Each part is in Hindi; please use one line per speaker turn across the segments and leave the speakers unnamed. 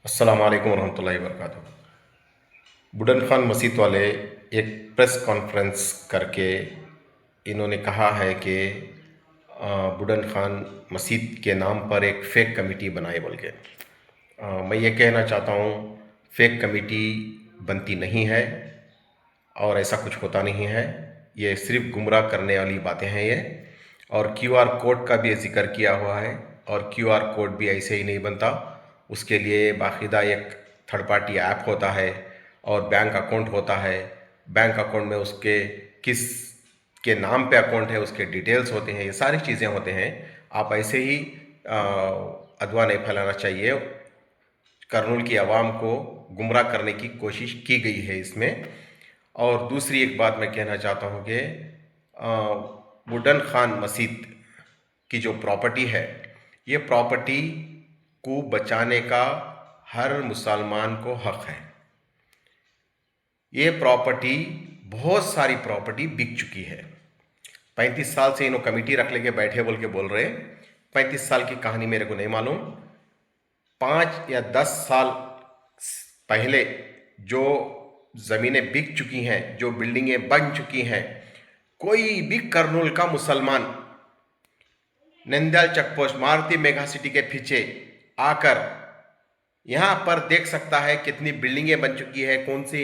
अस्सलाम वालेकुम वरहमतुल्लाहि वबरकातुहू। बुडन खान मसीत वाले एक प्रेस कॉन्फ्रेंस करके इन्होंने कहा है कि बुडन खान मसीत के नाम पर एक फ़ेक कमेटी बनाए बोल के। मैं ये कहना चाहता हूँ, फ़ेक कमेटी बनती नहीं है और ऐसा कुछ होता नहीं है। ये सिर्फ गुमराह करने वाली बातें हैं ये। और क्यूआर कोड का भी जिक्र किया हुआ है, और क्यूआर कोड भी ऐसे ही नहीं बनता। उसके लिए बाकायदा एक थर्ड पार्टी ऐप होता है और बैंक अकाउंट होता है। बैंक अकाउंट में उसके किस के नाम पे अकाउंट है, उसके डिटेल्स होते हैं, ये सारी चीज़ें होते हैं। आप ऐसे ही अफवाह नहीं फैलाना चाहिए। करनूल की आवाम को गुमराह करने की कोशिश की गई है इसमें। और दूसरी एक बात मैं कहना चाहता हूँ कि बुडन खान मसीत की जो प्रॉपर्टी है, ये प्रॉपर्टी को बचाने का हर मुसलमान को हक है। ये प्रॉपर्टी, बहुत सारी प्रॉपर्टी बिक चुकी है। 35 साल से इन्हों कमेटी रख लेके बैठे बोल के बोल रहे। 35 साल की कहानी मेरे को नहीं मालूम। 5 या 10 साल पहले जो ज़मीनें बिक चुकी हैं, जो बिल्डिंगें बन चुकी हैं, कोई भी कर्नूल का मुसलमान Nandyal checkpost Maruti mega city के पीछे आकर यहाँ पर देख सकता है कितनी बिल्डिंगें बन चुकी है, कौन सी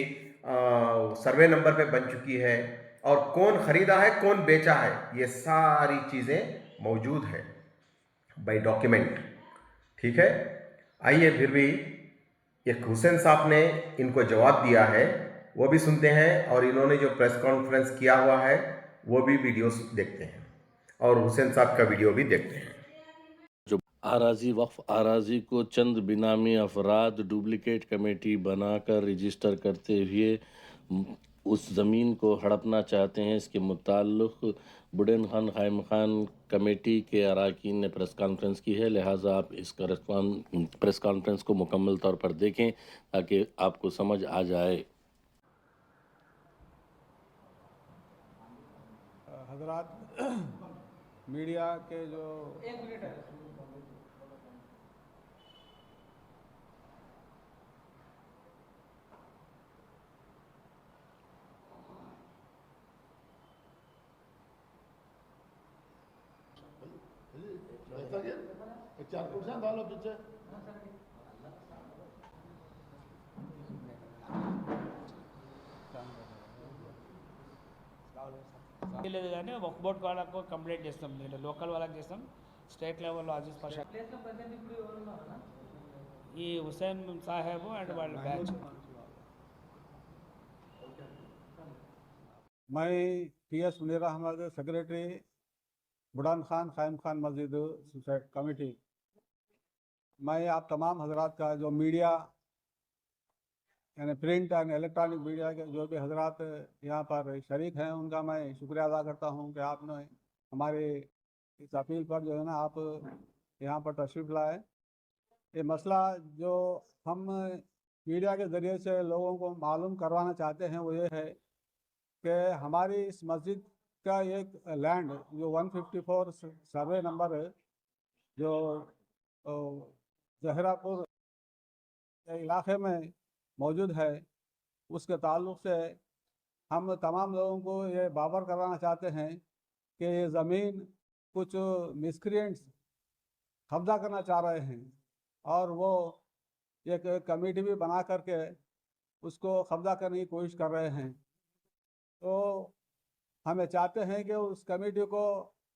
सर्वे नंबर पे बन चुकी है, और कौन खरीदा है, कौन बेचा है। ये सारी चीज़ें मौजूद है बाय डॉक्यूमेंट। ठीक है। आइए फिर भी एक हुसैन साहब ने इनको जवाब दिया है, वो भी सुनते हैं, और इन्होंने जो प्रेस कॉन्फ्रेंस किया हुआ है वो भी वीडियोस देखते हैं, और हुसैन साहब का वीडियो भी देखते हैं।
जो आराजी वक्फ आराजी को चंद बिनामी अफराद डुप्लिकेट कमेटी बनाकर रजिस्टर करते हुए उस ज़मीन को हड़पना चाहते हैं, इसके मुताल्लिक़ बुडन खान खाइम खान कमेटी के अरकान ने प्रेस कॉन्फ्रेंस की है। लिहाजा आप इस प्रेस कॉन्फ्रेंस को मुकम्मल तौर पर देखें ताकि आपको समझ आ जाए।
हजरात, मीडिया के जो चार कुर्सियां डालो पीछे।
లేదు కానీ ఒక బోర్డు వాళ్ళకు కంప్లైంట్ చేస్తాం, నేను లోకల్ వాళ్ళకి చేస్తాం, స్టేట్ లెవెల్లో అజీజ్ పాషా, ఈ హుసేన్ సాహెబ్ అండ్ వాళ్ళ బ్యాచ్.
मैं PS मुनीर अहमद, सेक्रेटरी बुडान खान खाइम खान मस्जिद कमेटी। मैं आप तमाम हजरात का जो मीडिया यानी प्रिंट एंड इलेक्ट्रॉनिक मीडिया के जो भी हजरात यहाँ पर शरीक हैं, उनका मैं शुक्रिया अदा करता हूँ कि आपने हमारे इस अपील पर जो है ना आप यहाँ पर तशरीफ़ लाए। ये मसला जो हम मीडिया के ज़रिए से लोगों को मालूम करवाना चाहते हैं वो ये है कि हमारी इस मस्जिद का एक लैंड जो 154 सर्वे नंबर जो जहरापुर इलाके में मौजूद है, उसके ताल्लुक़ से हम तमाम लोगों को ये बावर कराना चाहते हैं कि ये ज़मीन कुछ मिसक्रिएंट्स कब्जा करना चाह रहे हैं, और वो एक कमेटी भी बना करके उसको कब्जा करने की कोशिश कर रहे हैं। तो हमें चाहते हैं कि उस कमेटी को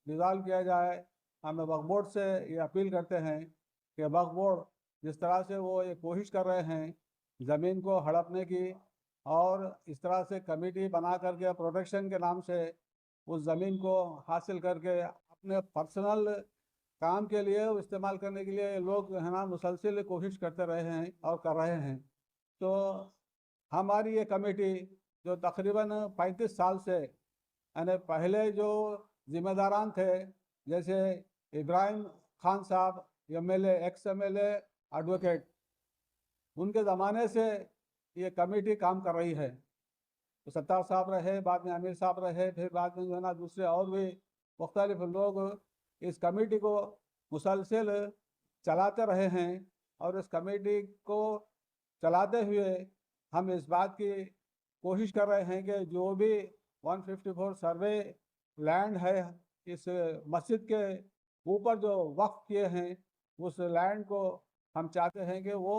डिज़ाल्व किया जाए। हमें वक्फ बोर्ड से ये अपील करते हैं कि वक्फ बोर्ड जिस तरह से वो ये कोशिश कर रहे हैं ज़मीन को हड़पने की, और इस तरह से कमेटी बना करके प्रोटेक्शन के नाम से उस ज़मीन को हासिल करके अपने पर्सनल काम के लिए इस्तेमाल करने के लिए लोग है ना मुसलसल कोशिश करते रहे हैं और कर रहे हैं। तो हमारी ये कमेटी जो तकरीबन 35 साल से यानी पहले जो ज़िम्मेदारान थे, जैसे इब्राहिम खान साहब MLA, एक्स MLA, एडवोकेट, उनके ज़माने से ये कमेटी काम कर रही है। तो सत्तार साहब रहे, बाद में आमिर साहब रहे, फिर बाद में जो है ना दूसरे और भी मुख्तलिफ लोग इस कमेटी को मुसलसल चलाते रहे हैं, और इस कमेटी को चलाते हुए हम इस बात की कोशिश कर रहे हैं कि जो भी 154 सर्वे लैंड है इस मस्जिद के ऊपर जो वक्फ किए हैं उस लैंड को हम चाहते हैं कि वो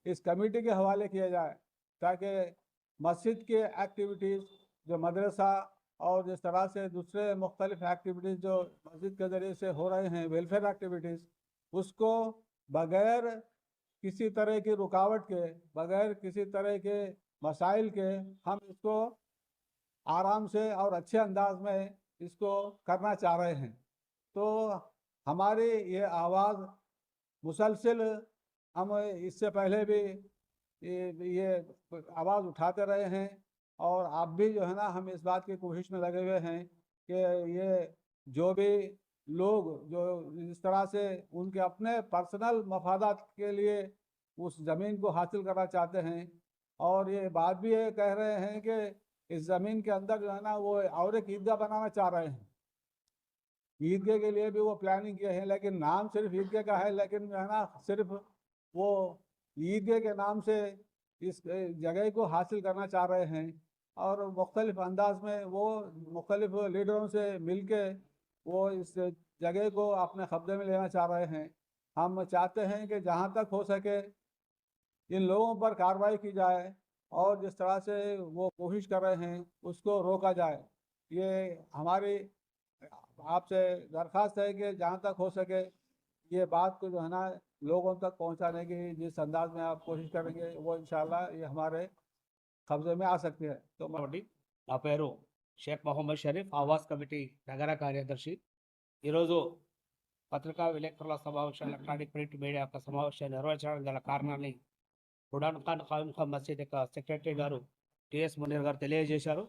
इस कमेटी के हवाले किया जाए, ताकि मस्जिद के एक्टिविटीज़ जो मदरसा और जिस तरह से दूसरे मुख्तलिफ एक्टिविटीज़ जो मस्जिद के ज़रिए से हो रहे हैं, वेलफेयर एक्टिविटीज़, उसको बग़ैर किसी तरह की रुकावट के, बग़ैर किसी तरह के मसाइल के हम इसको आराम से और अच्छे अंदाज में इसको करना चाह रहे हैं। तो हमारी ये आवाज़ मुसलसल हम इससे पहले भी ये आवाज़ उठाते रहे हैं और आप भी जो है ना हम इस बात की कोशिश में लगे हुए हैं कि ये जो भी लोग जो इस तरह से उनके अपने पर्सनल मफादात के लिए उस ज़मीन को हासिल करना चाहते हैं और ये बात भी ये कह रहे हैं कि इस ज़मीन के अंदर जो है ना वो और एक ईदगाह बनाना चाह रहे हैं। ईदगाह के लिए भी वो प्लानिंग किए हैं, लेकिन नाम सिर्फ ईदगाह का है, लेकिन जो है ना सिर्फ वो ईदगाह के नाम से इस जगह को हासिल करना चाह रहे हैं और मुख्तलिफ अंदाज में वो मुख्तलिफ लीडरों से मिल के वो इस जगह को अपने कब्जे में लेना चाह रहे हैं। हम चाहते हैं कि जहाँ तक हो सके इन लोगों पर कार्रवाई की जाए और जिस तरह से वो कोशिश कर रहे हैं उसको रोका जाए। ये हमारी आपसे दरख्वास्त है कि जहाँ तक हो सके ये बात को जो है ना लोगों तक पहुँचाने की जिस अंदाज में आप कोशिश करेंगे वो इंशाल्लाह ये हमारे कब्जे में आ सकती है। तो
కాబట్టి నా పేరు షేక్ మొహమ్మద్ షరీఫ్ ఆవాస్ కమిటీ నగర కార్యదర్శి. ఈరోజు పత్రికా విలేకరుల సమావేశం ఎలక్ట్రానిక్ ప్రింట్ మీడియా యొక్క సమావేశాన్ని నిర్వహించడం గల కారణాన్ని బుడాన్ ఖాన్ ఖాయిం ఖాన్ మసీద్ యొక్క సెక్రటరీ గారు టిఎస్ మునీర్ గారు తెలియజేశారు.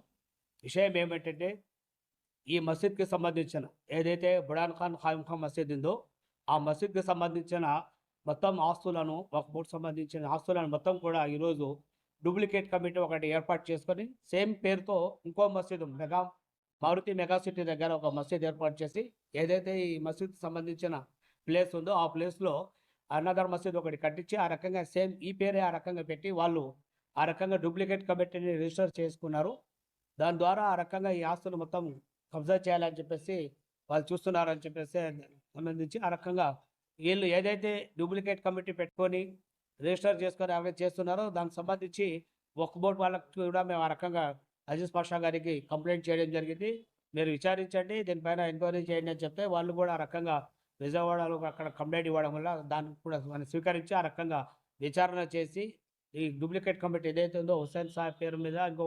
విషయం ఏమిటంటే ఈ మసీద్కి సంబంధించిన ఏదైతే బుడాన్ ఖాన్ ఖాయిం ఖాన్ మసీద్ ఉందో ఆ మసీద్కి సంబంధించిన మొత్తం ఆస్తులను వక్ఫ్ బోర్డు సంబంధించిన ఆస్తులను మొత్తం కూడా ఈరోజు డూప్లికేట్ కమిటీ ఒకటి ఏర్పాటు చేసుకొని సేమ్ పేరుతో ఇంకో మసీదు మారుతి మెగా సిటీ దగ్గర ఒక మసీద్ ఏర్పాటు చేసి ఏదైతే ఈ మసీద్ సంబంధించిన ప్లేస్ ఉందో ఆ ప్లేస్లో అనదర్ మసీద్ ఒకటి కట్టించి ఆ రకంగా సేమ్ ఈ పేరే ఆ రకంగా పెట్టి వాళ్ళు ఆ రకంగా డూప్లికేట్ కమిటీని రిజిస్టర్ చేసుకున్నారు. దాని ద్వారా ఆ రకంగా ఈ ఆస్తులు మొత్తం కబ్జా చేయాలని చెప్పేసి వాళ్ళు చూస్తున్నారని చెప్పేసి సంబంధించి ఆ రకంగా వీళ్ళు ఏదైతే డూప్లికేట్ కమిటీ పెట్టుకొని రిజిస్టర్ చేసుకొని అవన్నీ చేస్తున్నారో దానికి సంబంధించి వక్ఫ్ బోర్డు వాళ్ళకి కూడా మేము ఆ రకంగా అజీజ్ పాషా గారికి కంప్లైంట్ చేయడం జరిగింది. మీరు విచారించండి, దీనిపైన ఎంక్వైరీ చేయండి అని చెప్తే వాళ్ళు కూడా ఆ రకంగా విజయవాడలో అక్కడ కంప్లైంట్ ఇవ్వడం వల్ల దాన్ని కూడా మనం స్వీకరించి ఆ రకంగా విచారణ చేసి ఈ డూప్లికేట్ కమిటీ ఏదైతే ఉందో హుస్సేన్ సాహెబ్ పేరు మీద ఇంకో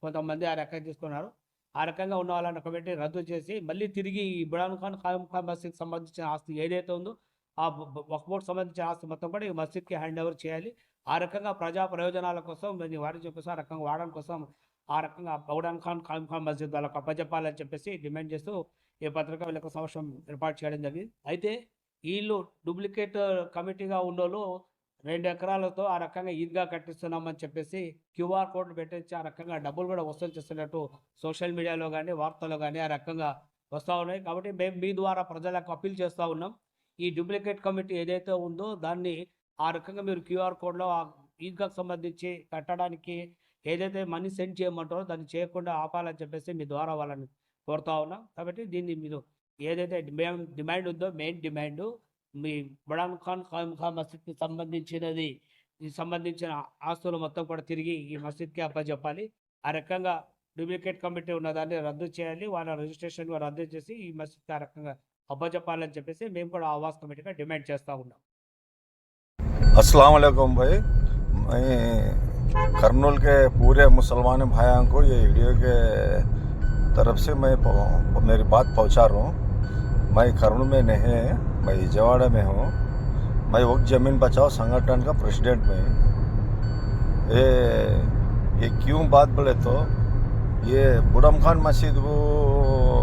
కొంతమంది ఆ రకంగా తీసుకున్నారు. ఆ రకంగా ఉన్న వాళ్ళని కమిటీ రద్దు చేసి మళ్ళీ తిరిగి ఈ బుడాన్ ఖాన్ ఖాయిం ఖాన్ మసీద్కి సంబంధించిన ఆస్తి ఏదైతే ఉందో ఆ వక్ఫ్ బోర్డు సంబంధించిన ఆస్తి మొత్తం కూడా ఈ మసీద్కి హ్యాండ్ ఓవర్ చేయాలి. ఆ రకంగా ప్రజా ప్రయోజనాల కోసం వాణిజ్యం కోసం ఆ రకంగా వాడడం కోసం ఆ రకంగా బుడాన్ ఖాన్ ఖాయిం ఖాన్ మసీద్ వాళ్ళకు అప్పచెప్పాలని చెప్పేసి డిమాండ్ చేస్తూ ఈ పత్రికా విలేకరుల సమావేశం ఏర్పాటు చేయడం జరిగింది. అయితే వీళ్ళు డూప్లికేట్ కమిటీగా ఉన్నోళ్ళు 2 ఎకరాలతో ఆ రకంగా ఈద్గా కట్టిస్తున్నామని చెప్పేసి క్యూఆర్ కోడ్ పెట్టించి ఆ రకంగా డబ్బులు కూడా వసూలు చేస్తున్నట్టు సోషల్ మీడియాలో కానీ వార్తల్లో కానీ ఆ రకంగా వస్తూ ఉన్నాయి. కాబట్టి మేము మీ ద్వారా ప్రజలకు అప్పీల్ చేస్తూ ఉన్నాం, ఈ డూప్లికేట్ కమిటీ ఏదైతే ఉందో దాన్ని ఆ రకంగా మీరు క్యూఆర్ కోడ్లో ఆ ఈద్గాకు సంబంధించి కట్టడానికి ఏదైతే మనీ సెండ్ చేయమంటారో దాన్ని చేయకుండా ఆపాలని చెప్పేసి మీ ద్వారా వాళ్ళని కోరుతా ఉన్నాం. కాబట్టి దీన్ని మీరు ఏదైతే డిమాండ్ ఉందో మెయిన్ డిమాండ్ మీ బుడాన్ ఖాన్ ఖాయిం ఖాన్ మసీద్కి సంబంధించిన ఆస్తులు మొత్తం కూడా తిరిగి ఈ మసీద్కి అప్పచెప్పాలి. ఆ రకంగా డూప్లికేట్ కమిటీ ఉన్నదాన్ని రద్దు చేయాలి, వాళ్ళ రిజిస్ట్రేషన్ రద్దు చేసి ఈ మసీద్కి ఆ రకంగా అప్పచెప్పాలని చెప్పేసి మేము కూడా ఆవాస్ కమిటీగా డిమాండ్ చేస్తూ ఉన్నాం.
अस्सलाम वालेकुम भाई, मैं करनूल के पूरे मुसलमान भाइयों को ये वीडियो के तरफ से मैं मेरी बात पहुंचा रहा हूँ. मैं करनूल में नहीं, मैं विजयवाड़ा में हूँ. मैं वक्त ज़मीन बचाओ संगठन का प्रेसिडेंट में. ये क्यों बात बोले तो ये बुड़म खान मस्जिद वो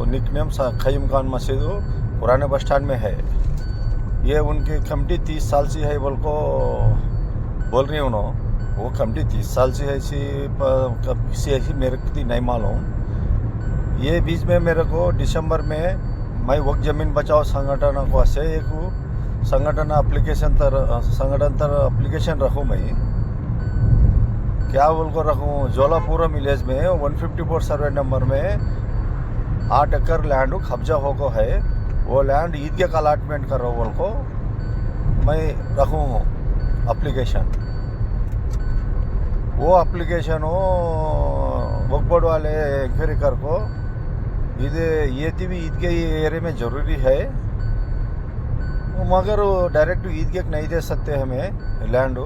निकनेम खईम खान मस्जिद वो पुराने बस स्टैंड में है. ये उनकी कमेटी 30 साल से है बोल को बोल रही हूँ. वो कमेटी 30 साल से है किसी ऐसी मेरे को नहीं मालूम. ये बीच में मेरे को दिसंबर में मैं वक्त ज़मीन बचाओ संगठन को से एक संगठन तर एप्लीकेशन रखूँ मैं क्या बोल को रखूँ। जोलापुरम विलेज में 154 सर्वे नंबर में 8 एकड़ लैंड कब्जा हो को है। वो लैंड ईदगाह का अलाटमेंट करो बोल को मैं रखूँ एप्लीकेशन। वो एप्लीकेशन वक्फ बोर्ड वाले इंक्वायरी कर को ये भी ईदगाह एरिया में ज़रूरी है, मगर डायरेक्ट ईदगाह नहीं दे सकते हमें लैंड।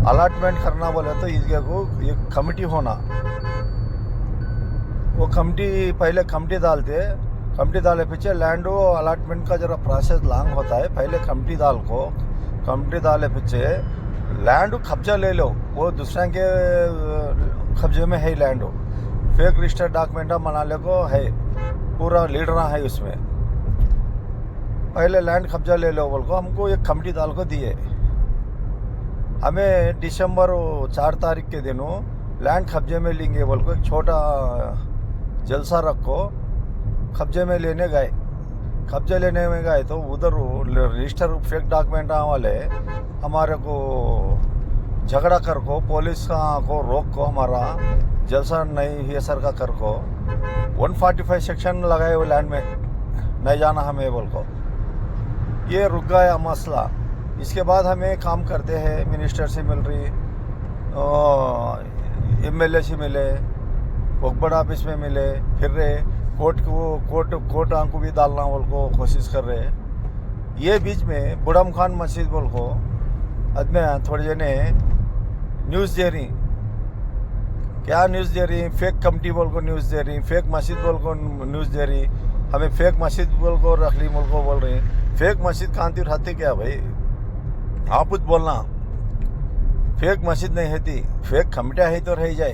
अलाटमेंट करना बोले तो ईदगाह को एक कमिटी होना। वो कमिटी पहले कमिटी डाले पीछे लैंड अलाटमेंट का जरा प्रोसेस लॉन्ग होता है। पहले कमिटी डाले पीछे लैंड कब्जा ले लो। वो दूसरे के कब्जे में है लैंड। फेक रजिस्टर डॉक्यूमेंट मनाले को है, पूरा लीडर है उसमें। पहले लैंड कब्जा ले लो बोल को हमको एक कमिटी डाल को दिए। हमें दिसंबर 4 तारीख के दिनों लैंड कब्जे में लेंगे बोल को एक छोटा जलसा रखो कब्जे में लेने गए। कब्जे लेने में गए तो उधर रजिस्टर फेक डॉक्यूमेंट वाले हमारे को झगड़ा कर को पुलिस को रोक को हमारा जलसा नहीं ये सर का कर को 145 सेक्शन लगाए हुए लैंड में नहीं जाना हमें बोल को। ये रुक गया मसला। इसके बाद हमें काम करते हैं, मिनिस्टर से मिल रही, एमएलए से मिले, वक्फ बोर्ड ऑफिस में मिले, फिर रहे कोर्ट को भी डालना बोल को कोशिश कर रहे। ये बीच में बुढ़म खान मस्जिद बोल को आदमी थोड़े जने न्यूज़ दे रही। क्या न्यूज़ दे रही? फेक कमिटी बोल को न्यूज़ दे रही, फेक मस्जिद बोल को न्यूज़ दे रही। हमें फेक मस्जिद बोल को रख ली बोल को बोल रही। फेक मस्जिद कांति रहती क्या भाई? आप कुछ बोलना। फेक मस्जिद नहीं रहती, फेक कमिटियाँ है तो रह जाए,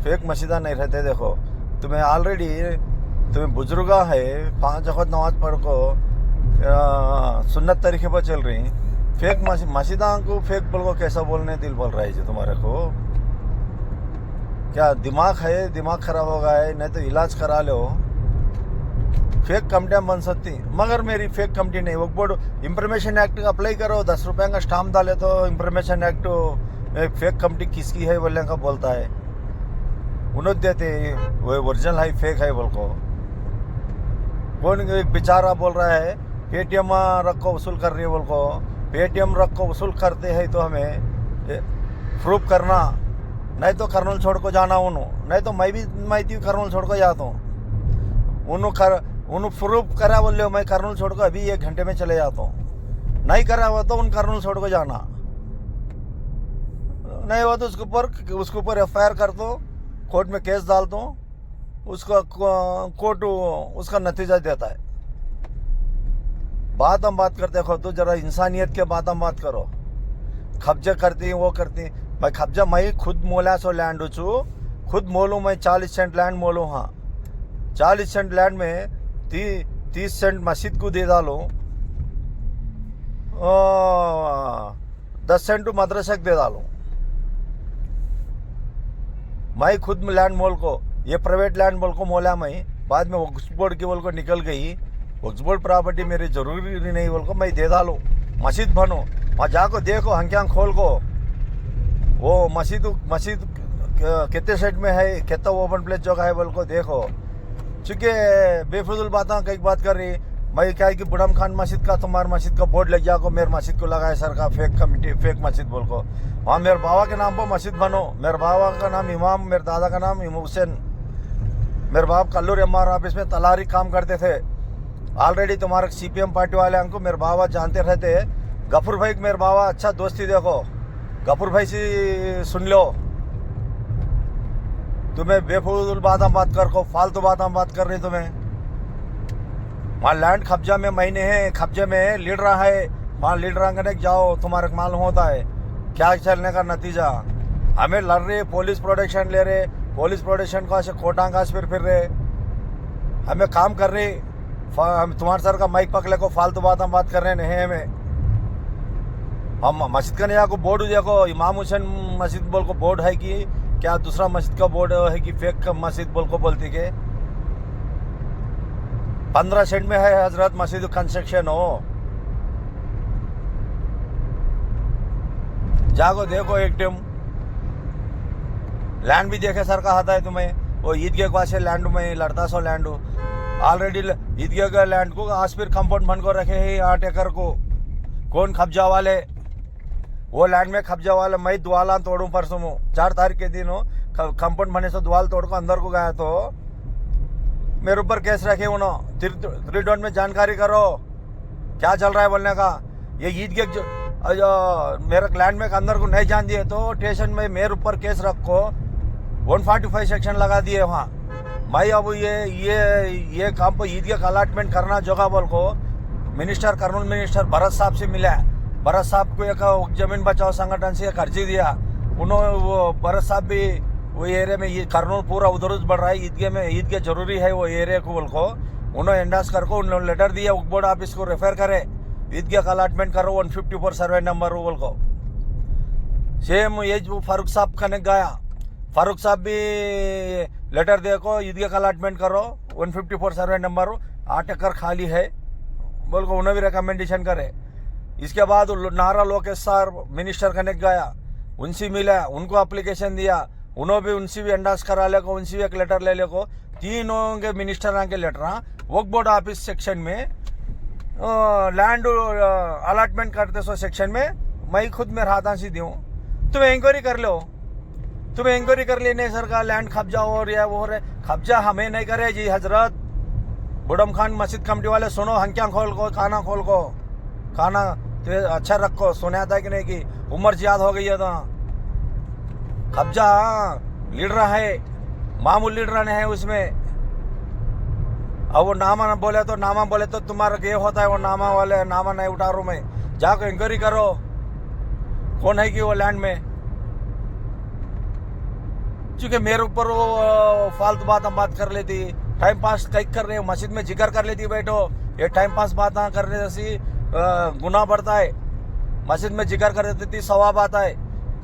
फेक मस्जिदा नहीं रहते। देखो तुम्हें ऑलरेडी तुम्हें बुजुर्गा है 5 वक्त नमाज पढ़ को सुन्नत तरीके पर चल रही। फेक मस्जिदा को फेक बोल को कैसा बोलने दिल बोल रहा है जी तुम्हारे को? क्या दिमाग है? दिमाग खराब हो गया है? नहीं तो इलाज करा लो। फेक कमिटियाँ बन सकती, मगर मेरी फेक कमिटी नहीं। वक्फ बोर्ड इंफॉर्मेशन एक्ट अप्लाई करो, 10 रुपये का स्टाम्प डाले तो इंफॉर्मेशन एक्ट में फेक कमिटी किसकी है बोलने का बोलता है। उन्होंने देते वो ओरिजिनल है फेक है बोल को। कौन एक बेचारा बोल रहा है पेटीएम रख को वसूल कर रही है बोल को। पेटीएम रख को वसूल करते हैं तो हमें प्रूफ करना, नहीं तो कर्नल छोड़ को जाना। नहीं तो मैं भी कर्नल छोड़ को जाता हूँ। उन्होंने प्रूफ करा बोल लो मैं कर्नल छोड़ को अभी 1 घंटे में चले जाता हूँ। नहीं करा हुआ तो उन कर्नल छोड़ को जाना, नहीं हुआ तो उसके ऊपर एफआईआर कर दो, कोर्ट में केस डाल दो, उसका कोर्ट उसका नतीजा देता है। हम बात करते हो तो जरा इंसानियत के बात हम बात करो। कब्जा करती वो करती। मैं कब्जा मैं खुद मोला सो लैंड चू खुद मोलूँ मैं 40 सेंट लैंड मोलूँ। हाँ 40 सेंट लैंड में 30 सेंट मस्जिद को दे डालो, 10 सेंट मदरसा दे डालो। मैं खुद लैंड मोल को ये प्राइवेट लैंड बोल को मोला मैं, बाद में वक्फ बोर्ड की बोल को निकल गई। वक्फ बोर्ड प्रॉपर्टी मेरी जरूरी नहीं बोल को मैं दे डालो। मस्जिद बनो वहाँ जाको देखो हंक्यांग खोल को वो मस्जिद कितने सेट में है, कितना ओपन प्लेस जगह है बोल को देखो। चूँकि बेफजूल बातें कई बात कर रही। मैं क्या है कि बुढ़म खान मस्जिद का तुम्हारे मस्जिद का बोर्ड लग जाको मेरे मस्जिद को लगाए सर का फेक कमिटी फेक मस्जिद बोल को। वहाँ मेरे बाबा के नाम पर मस्जिद बनो। मेरे बाबा का नाम इमाम, मेरे दादा का नाम इमाम हुसैन। मेरे बाप कल्लूर एमआर ऑफिस में तलारी काम करते थे। ऑलरेडी तुम्हारे सीपीएम पार्टी वाले हमको मेरे बाबा जानते रहते। गफूर भाई मेरे बाबा अच्छा दोस्ती देखो, गफूर भाई से सुन लो। तुम्हें बेफजूल बात कर को फालतू बात कर रही तुम्हें। वहाँ लैंड कब्जा में महीने हैं, कब्जे में लीडर है, वहाँ लीडर करने जाओ तुम्हारे मालूम होता है क्या चलने का नतीजा। हमें लड़ रहे, पुलिस प्रोटेक्शन ले रहे, पुलिस प्रोटेक्शन को ऐसे कोटांगास फिर रहे, हमें काम कर रहे। हम तुम्हारे सर का माइक पकड़े को फालतू बात कर रहे नहीं। हमें हम मस्जिद का नहीं को बोर्ड देखो, इमाम हुसैन मस्जिद बोल को बोर्ड है कि क्या दूसरा मस्जिद का बोर्ड है कि फेक मस्जिद बोल को बोलती के। 15 सेंट में है हजरत मस्जिद कंस्ट्रक्शन हो। जागो देखो एक टाइम लैंड भी देखे सर का आता है तुम्हें वो ईदगाह के पास लैंड में लड़ता सो लैंड ऑलरेडी ईदगाह का लैंड को आज फिर कंपाउंड बन को रखे है 8 एकड़ को कौन कब्जा वाले वो लैंड में कब्जा वाले मैं दुआला तोड़ू परसों 4 तारीख के दिन कंपाउंड बने से दुआल तोड़ को अंदर को गया तो मेरे ऊपर केस रखे उन्होंने 3 डॉट में जानकारी करो क्या चल रहा है बोलने का ये ईदगाह जो मेरे लैंड में अंदर को नहीं जान दिए तो स्टेशन में मेरे ऊपर केस रखो 145 सेक्शन लगा दिए वहाँ भाई अब ये काम को ईदगाह का अलॉटमेंट करना जोगा बोल को मिनिस्टर कर्नूल मिनिस्टर भरत साहब से मिला भरत साहब को एक जमीन बचाओ संगठन से एक अर्जी दिया उन्होंने वो भरत साहब भी वो एरिया में ये कर्नूल पूरा उधर बढ़ रहा है ईदगाह जरूरी है वो एरिया को बोल को उन्होंने एंडोर्स कर को उन्होंने लेटर दिया बोर्ड ऑफिस को रेफर करे ईदगाह का अलॉटमेंट करो 154 सर्वे नंबर बोल को सेम ये फारूक साहब कने गया फारूक साहब भी लेटर देखो ईदगाह का अलॉटमेंट करो 154 सर्वे नंबर 8 एकड़ खाली है बोल को उन्हें भी रिकमेंडेशन करे इसके बाद नारा लोकेश सर मिनिस्टर कने गया उनसे मिला उनको एप्लीकेशन दिया उन्होंने भी उनसे भी एंडोर्स करा ले को उनसे भी एक लेटर ले ले को तीनों के मिनिस्टर के लेटर वक्फ बोर्ड ऑफिस सेक्शन में लैंड अलॉटमेंट करते सो सेक्शन में मैं खुद में राहता सी दूँ तुम्हें इंक्वायरी कर लो तुम्हें इंक्वायरी कर लेने सर का लैंड कब्जा हो रहा है वो रहे कब्जा हमें नहीं करे जी हजरत बुडम खान मस्जिद कमेटी वाले सुनो हंक्या खोल को खाना तो अच्छा रखो सुना था कि नहीं कि उम्र ज्यादा हो गई है तो कब्जा लीडर है मामूल लीडर नहीं है उसमें अब वो नामा बोले तो तुम्हारा ये होता है वो नामा वाले नामा नहीं उठा रू मैं जाकर इंक्वायरी करो कौन है कि वो लैंड में क्योंकि मेरे ऊपर वो फालतू बात कर लेती टाइम पास कई कर रहे मस्जिद में जिक्र कर लेती बैठो ये टाइम पास बात करने जैसी गुनाह बढ़ता है मस्जिद में जिक्र कर देती थी सवाब आता है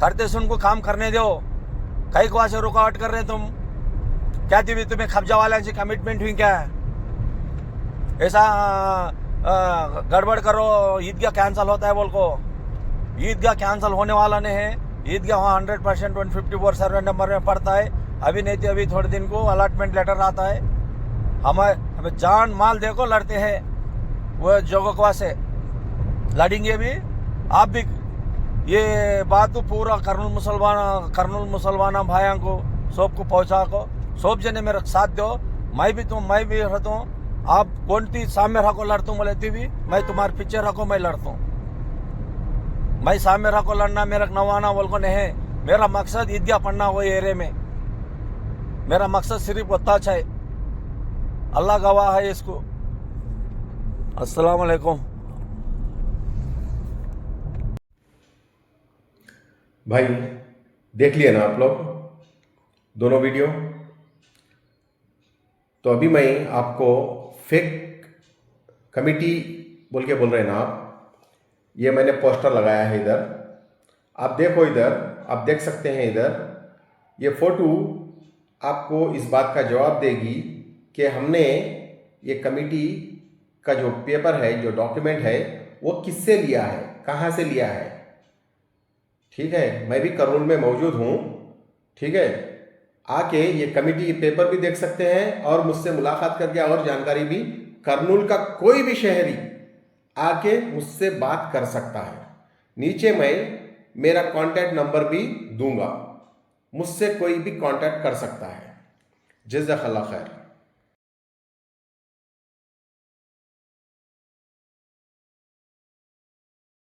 करते से उनको काम करने दो कई को से रुकावट कर रहे तुम क्या थी तुम्हें कब्जा वाले से कमिटमेंट हुई क्या है ऐसा गड़बड़ करो ईदगाह कैंसिल होता है बोल को ईदगाह कैंसिल होने वाला नहीं है ईदगाह वहाँ 100% 154 सर्वे नंबर में पड़ता है अभी नहीं तो अभी थोड़े दिन को अलॉटमेंट लेटर आता है हमें जान माल देखो लड़ते हैं वो जोगोकवा से लड़ेंगे भी आप भी ये बात तो पूरा कर्नूल मुसलमान भाइयों को सबको पहुँचा को सब जने मेरे साथ दो मैं भी रहता हूँ आप कौन सी सामने रखो लड़ता हूँ बोले भी मैं तुम्हारे पीछे रखो मैं लड़ता हूँ मैं सामने रखो लड़ना मेरा नवाना बोल को नहीं मेरा मकसद ईदगाह पढ़ना वो एरिया में मेरा मकसद सिर्फ होता है अल्लाह गवाह है इसको अस्सलाम वालेकुम
भाई देख लिए ना आप लोग दोनों वीडियो तो अभी मैं आपको फेक कमेटी बोल रहे हैं ना आप ये मैंने पोस्टर लगाया है इधर आप देखो इधर आप देख सकते हैं इधर ये फोटो आपको इस बात का जवाब देगी कि हमने ये कमेटी का जो पेपर है जो डॉक्यूमेंट है वो किससे लिया है कहाँ से लिया है। ठीक है मैं भी कर्नूल में मौजूद हूँ। ठीक है आके ये कमेटी पेपर भी देख सकते हैं और मुझसे मुलाकात करके और जानकारी भी कर्नूल का कोई भी शहरी आके मुझसे बात कर सकता है। नीचे मैं मेरा कांटेक्ट नंबर भी दूंगा मुझसे कोई भी कांटेक्ट कर सकता है। जज़ाकल्लाह खैर।